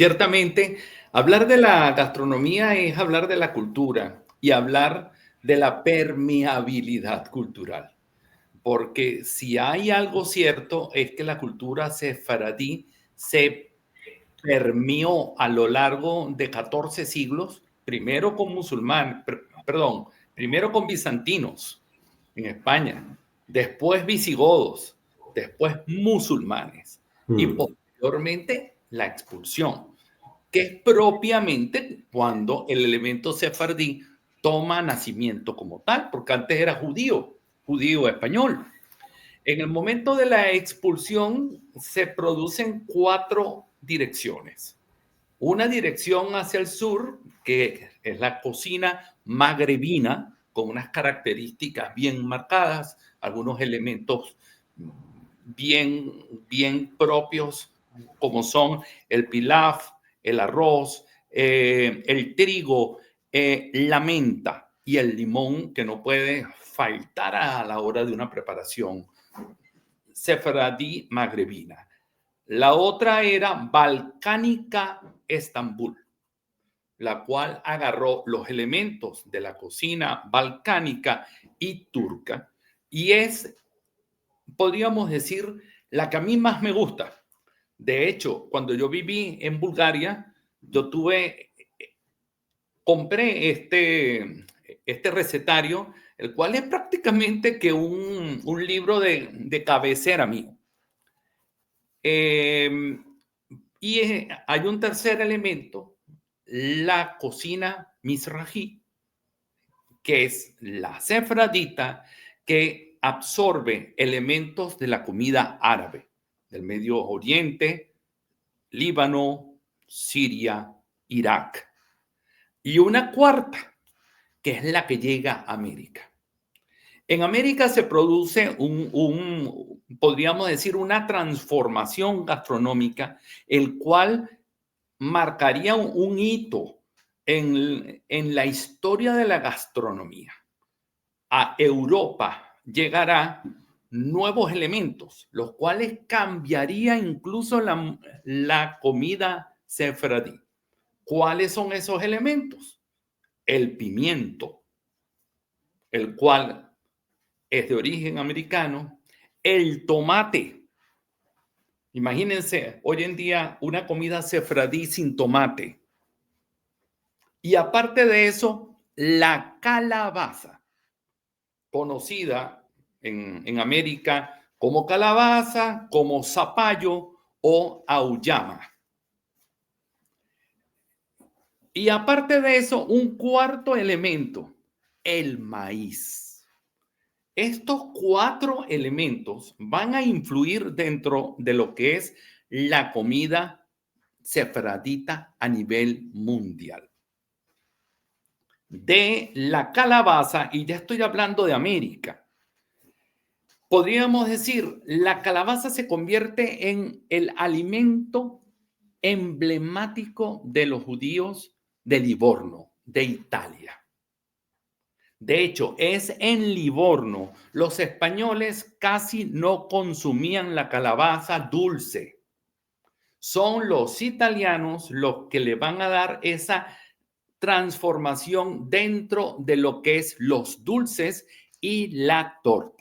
Ciertamente, hablar de la gastronomía es hablar de la cultura y hablar de la permeabilidad cultural, porque si hay algo cierto es que la cultura sefaradí se permeó a lo largo de 14 siglos, primero con perdón, primero con bizantinos en España, después visigodos, después musulmanes y Mm, posteriormente la expulsión, que es propiamente cuando el elemento sefardí toma nacimiento como tal, porque antes era judío, judío español. En el momento de la expulsión se producen cuatro direcciones. Una dirección hacia el sur, que es la cocina magrebina, con unas características bien marcadas, algunos elementos bien propios, como son el pilaf, el arroz, el trigo, la menta y el limón, que no puede faltar a la hora de una preparación sefaradí magrebina. La otra era balcánica Estambul, la cual agarró los elementos de la cocina balcánica y turca y es, podríamos decir, la que a mí más me gusta. De hecho, cuando yo viví en Bulgaria, yo compré este recetario, el cual es prácticamente que un libro de cabecera mío. Eh, y hay un tercer elemento, la cocina misrají, que es la sefradita, que absorbe elementos de la comida árabe, del Medio Oriente, Líbano, Siria, Irak. Y una cuarta, que es la que llega a América. En América se produce podríamos decir, una transformación gastronómica, el cual marcaría un hito en la historia de la gastronomía. A Europa llegará nuevos elementos, los cuales cambiaría incluso la comida sefardí. ¿Cuáles son esos elementos? El pimiento, el cual es de origen americano, el tomate. Imagínense hoy en día una comida sefardí sin tomate. Y aparte de eso, la calabaza, conocida en América como calabaza, como zapallo o auyama. Y aparte de eso, un cuarto elemento, el maíz. Estos cuatro elementos van a influir dentro de lo que es la comida sefardita a nivel mundial. De la calabaza, y ya estoy hablando de América, podríamos decir, la calabaza se convierte en el alimento emblemático de los judíos de Livorno, de Italia. De hecho, es en Livorno, los españoles casi no consumían la calabaza dulce. Son los italianos los que le van a dar esa transformación dentro de lo que es los dulces y la torta.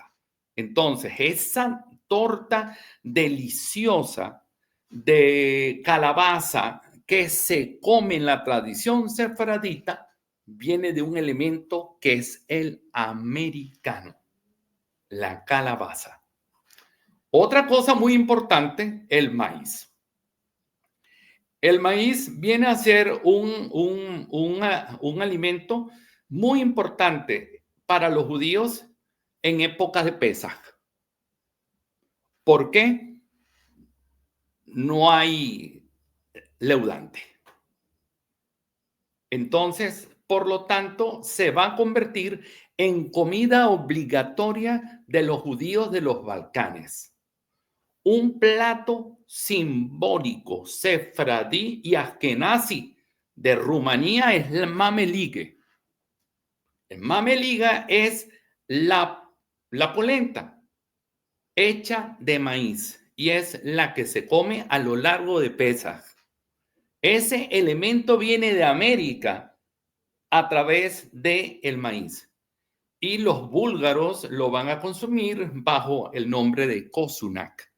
Entonces, esa torta deliciosa de calabaza que se come en la tradición sefardita viene de un elemento que es el americano, la calabaza. Otra cosa muy importante, el maíz. El maíz viene a ser un alimento muy importante para los judíos en épocas de Pesaj. ¿Por qué? No hay leudante. Entonces, por lo tanto, se va a convertir en comida obligatoria de los judíos de los Balcanes. Un plato simbólico sefradí y askenazi de Rumanía es el mamelige. El mameliga es la polenta hecha de maíz y es la que se come a lo largo de Pesaj. Ese elemento viene de América a través del maíz. Y los búlgaros lo van a consumir bajo el nombre de kosunak.